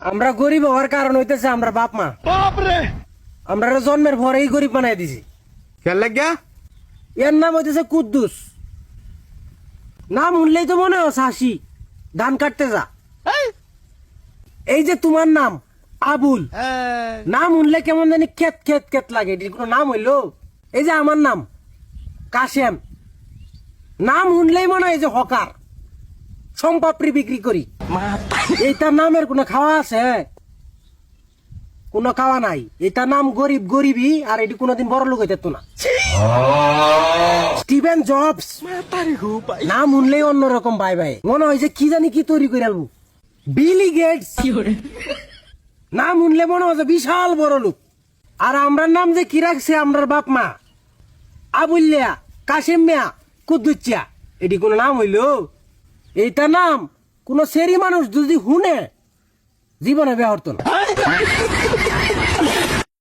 আমরা গরিব হওয়ার কারণ হইতেছে আমরা বাপ মা। আমরা জন্মের পরেই গরিব বানাই দিছি। কেন লাগিয়া? এর নাম হইতেছে কুদ্দুস। নাম শুনলেই তো মনে হয় হাসি, ধান কাটতে যা। এই যে তোমার নাম আবুল, নাম শুনলে কেমন জানি খেত খেত খেত লাগে। এটির কোনো নাম হইলো? এই যে আমার নাম কাশেম, নাম শুনলেই মনে হয় যে হকার, সম্পাপড়ি বিক্রি করি। এইটার নামের কোনো খাওয়া আছে? কোনো খাওয়া নাই। এটার নাম গরিব গরিবই, আর এটি কোনোদিন বড় লোক হইতে না। স্টিভেন জবস, নাম শুনলেই অন্যরকম ভাই ভাই, মনে হয় যে কি জানি কি তৈরি করে আলবো। বিলি গেটস, নাম শুনলে মনে হয় যে বিশাল বড় লোক। আর আমরার নাম যে কি রাখছে আমরার বাপ মা, আবুল্লিয়া, কাশেম মিয়া, কুদ্দুচ্চা, এটি কোনো নাম হইল? এইটা নাম কোন সেরি মানুষ যদি শুনে জীবনে বেহরত না।